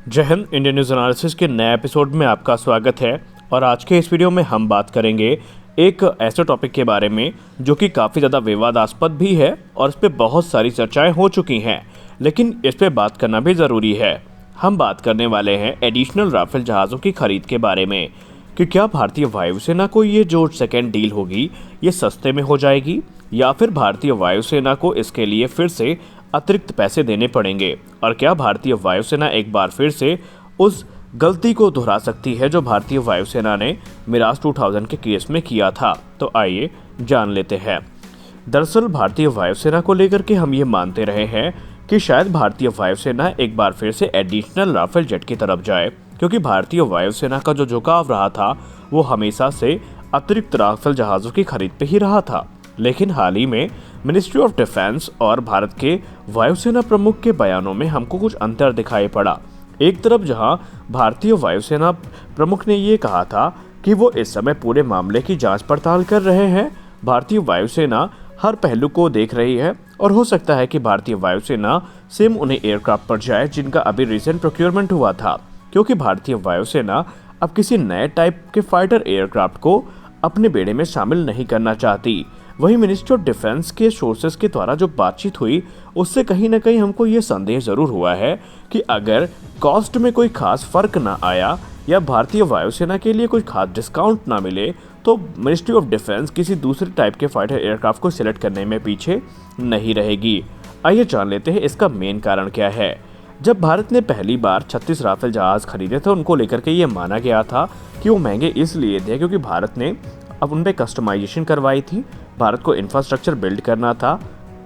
जय Hind. Indian news analysis के नए एपिसोड में आपका स्वागत है। और आज के इस वीडियो में हम बात करेंगे एक ऐसे टॉपिक के बारे में जो कि काफ़ी ज़्यादा विवादास्पद भी है और इस पर बहुत सारी चर्चाएं हो चुकी हैं, लेकिन इस पर बात करना भी ज़रूरी है। हम बात करने वाले हैं एडिशनल राफेल जहाज़ों की खरीद के बारे में कि क्या भारतीय वायुसेना को ये जो सेकेंड डील होगी ये सस्ते में हो जाएगी या फिर भारतीय वायुसेना को इसके लिए फिर से अतिरिक्त पैसे देने पड़ेंगे, और क्या भारतीय वायुसेना एक बार फिर से उस गलती को दोहरा सकती है जो भारतीय वायुसेना ने मिराज 2000 के केस में किया था। तो आइए जान लेते हैं। दरअसल भारतीय वायुसेना को लेकर के हम ये मानते रहे हैं कि शायद भारतीय वायुसेना एक बार फिर से एडिशनल राफेल जेट की तरफ जाए, क्योंकि भारतीय वायुसेना का जो झुकाव रहा था वो हमेशा से अतिरिक्त राफेल जहाज़ों की खरीद पे ही रहा था। लेकिन हाल ही में मिनिस्ट्री ऑफ डिफेंस और भारत के वायुसेना प्रमुख के बयानों में हमको कुछ अंतर दिखाई पड़ा। एक तरफ जहां भारतीय वायुसेना प्रमुख ने ये कहा था कि वो इस समय पूरे मामले की जांच पड़ताल कर रहे हैं, भारतीय वायुसेना हर पहलू को देख रही है और हो सकता है कि भारतीय वायुसेना सिम उन्हें एयरक्राफ्ट पर जाए जिनका अभी रिसेंट प्रोक्योरमेंट हुआ था, क्योंकि भारतीय वायुसेना अब किसी नए टाइप के फाइटर एयरक्राफ्ट को अपने बेड़े में शामिल नहीं करना चाहती। वहीं मिनिस्ट्री ऑफ डिफेंस के सोर्सेज के द्वारा जो बातचीत हुई उससे कहीं ना कहीं हमको ये संदेह जरूर हुआ है कि अगर कॉस्ट में कोई खास फर्क ना आया या भारतीय वायुसेना के लिए कोई खास डिस्काउंट ना मिले तो मिनिस्ट्री ऑफ डिफेंस किसी दूसरे टाइप के फाइटर एयरक्राफ्ट को सिलेक्ट करने में पीछे नहीं रहेगी। आइए जान लेते हैं इसका मेन कारण क्या है। जब भारत ने पहली बार 36 राफेल जहाज खरीदे थे उनको लेकर के ये माना गया था कि वो महंगे इसलिए थे क्योंकि भारत ने अब उन पर कस्टमाइजेशन करवाई थी, भारत को इंफ्रास्ट्रक्चर बिल्ड करना था,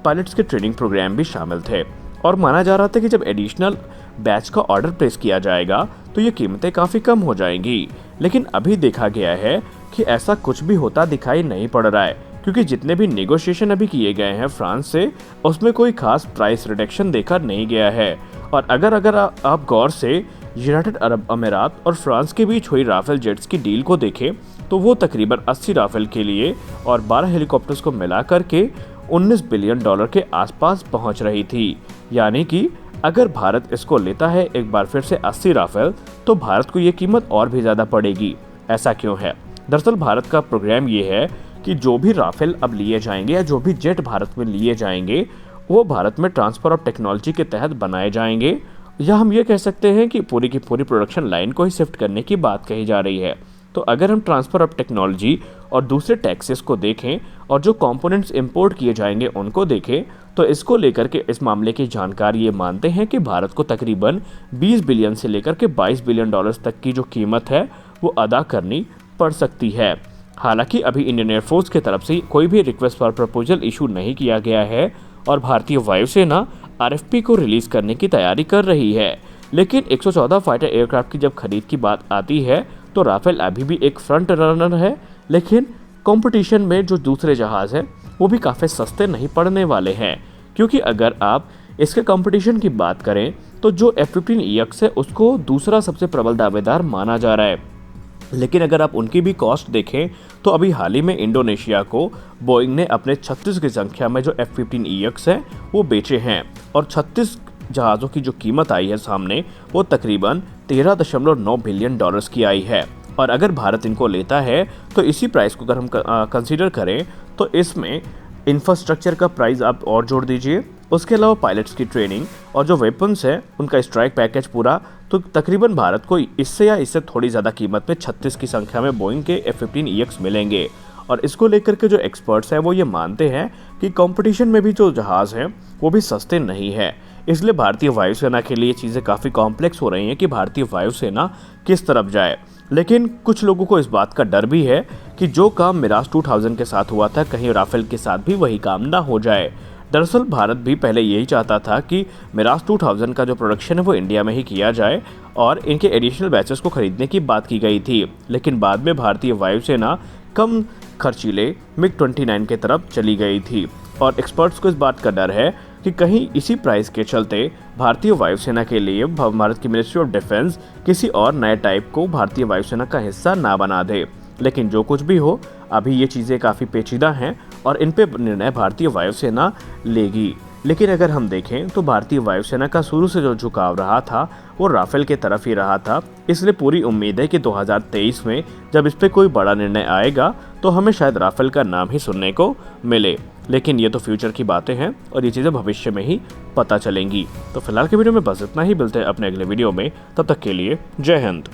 पायलट्स के ट्रेनिंग प्रोग्राम भी शामिल थे और माना जा रहा था कि जब एडिशनल बैच का ऑर्डर प्लेस किया जाएगा तो ये कीमतें काफ़ी कम हो जाएंगी। लेकिन अभी देखा गया है कि ऐसा कुछ भी होता दिखाई नहीं पड़ रहा है, क्योंकि जितने भी नेगोशिएशन अभी किए गए हैं फ्रांस से उसमें कोई खास प्राइस रिडक्शन देखा नहीं गया है। और अगर आप गौर से यूनाइटेड अरब अमीरात और फ्रांस के बीच हुई राफेल जेट्स की डील को देखें तो वो तकरीबन 80 राफेल के लिए और 12 हेलीकॉप्टर्स को मिला करके 19 बिलियन डॉलर के आसपास पहुंच रही थी। यानी कि अगर भारत इसको लेता है एक बार फिर से 80 राफेल तो भारत को ये कीमत और भी ज़्यादा पड़ेगी। ऐसा क्यों है? दरअसल भारत का प्रोग्राम ये है कि जो भी राफेल अब लिए जाएंगे या जो भी जेट भारत में लिए जाएंगे वो भारत में ट्रांसफ़र ऑफ टेक्नोलॉजी के तहत बनाए जाएंगे, या हम ये कह सकते हैं कि पूरी की पूरी प्रोडक्शन लाइन को ही शिफ्ट करने की बात कही जा रही है। तो अगर हम ट्रांसफ़र ऑफ टेक्नोलॉजी और दूसरे टैक्सेस को देखें और जो कंपोनेंट्स इंपोर्ट किए जाएंगे उनको देखें तो इसको लेकर के इस मामले की जानकारी ये मानते हैं कि भारत को तकरीबन 20 बिलियन से लेकर के 22 बिलियन डॉलर्स तक की जो कीमत है वो अदा करनी पड़ सकती है। हालांकि अभी इंडियन एयरफोर्स की तरफ से कोई भी रिक्वेस्ट फॉर प्रपोजल इशू नहीं किया गया है और भारतीय वायुसेना RFP को रिलीज़ करने की तैयारी कर रही है। लेकिन 114 फाइटर एयरक्राफ्ट की जब खरीद की बात आती है तो राफेल अभी भी एक फ्रंट रनर है, लेकिन कंपटीशन में जो दूसरे जहाज़ हैं वो भी काफ़ी सस्ते नहीं पड़ने वाले हैं, क्योंकि अगर आप इसके कंपटीशन की बात करें तो जो F-15EX है उसको दूसरा सबसे प्रबल दावेदार माना जा रहा है। लेकिन अगर आप उनकी भी कॉस्ट देखें तो अभी हाल ही में इंडोनेशिया को बोइंग ने अपने 36 की संख्या में जो F-15EX है वो बेचे हैं और 36 जहाज़ों की जो कीमत आई है सामने वो तकरीबन 13.9 बिलियन डॉलर्स की आई है। और अगर भारत इनको लेता है तो इसी प्राइस को अगर हम कंसीडर करें तो इसमें इंफ्रास्ट्रक्चर का प्राइस आप और जोड़ दीजिए, उसके अलावा पायलट्स की ट्रेनिंग और जो वेपन्स है उनका स्ट्राइक पैकेज पूरा, तो तकरीबन भारत को इससे या इससे थोड़ी ज़्यादा कीमत में 36 की संख्या में बोइंग के F-15EX मिलेंगे। और इसको लेकर के जो एक्सपर्ट्स हैं वो ये मानते हैं कि कंपटीशन में भी जो जहाज़ हैं वो भी सस्ते नहीं है। इसलिए भारतीय वायुसेना के लिए चीज़ें काफ़ी कॉम्प्लेक्स हो रही हैं कि भारतीय वायुसेना किस तरफ जाए। लेकिन कुछ लोगों को इस बात का डर भी है कि जो काम मिराज 2000 के साथ हुआ था कहीं राफेल के साथ भी वही काम ना हो जाए। दरअसल भारत भी पहले यही चाहता था कि मिराज 2000 का जो प्रोडक्शन है वो इंडिया में ही किया जाए और इनके एडिशनल बैचेस को खरीदने की बात की गई थी, लेकिन बाद में भारतीय वायुसेना कम खर्चीले MiG-29 की तरफ चली गई थी और एक्सपर्ट्स को इस बात का डर है कि कहीं इसी प्राइस के चलते भारतीय वायुसेना के लिए भारत की मिनिस्ट्री ऑफ डिफेंस किसी और नए टाइप को भारतीय वायुसेना का हिस्सा ना बना दे। लेकिन जो कुछ भी हो अभी ये चीज़ें काफ़ी पेचीदा हैं और इन पे निर्णय भारतीय वायुसेना लेगी। लेकिन अगर हम देखें तो भारतीय वायुसेना का शुरू से जो झुकाव रहा था वो राफेल की तरफ ही रहा था। इसलिए पूरी उम्मीद है कि 2023 में जब इस पे कोई बड़ा निर्णय आएगा तो हमें शायद राफेल का नाम ही सुनने को मिले। लेकिन ये तो फ्यूचर की बातें हैं और ये चीज़ें भविष्य में ही पता चलेंगी। तो फिलहाल के वीडियो में बस इतना ही, मिलते हैं अपने अगले वीडियो में। तब तक के लिए जय हिंद।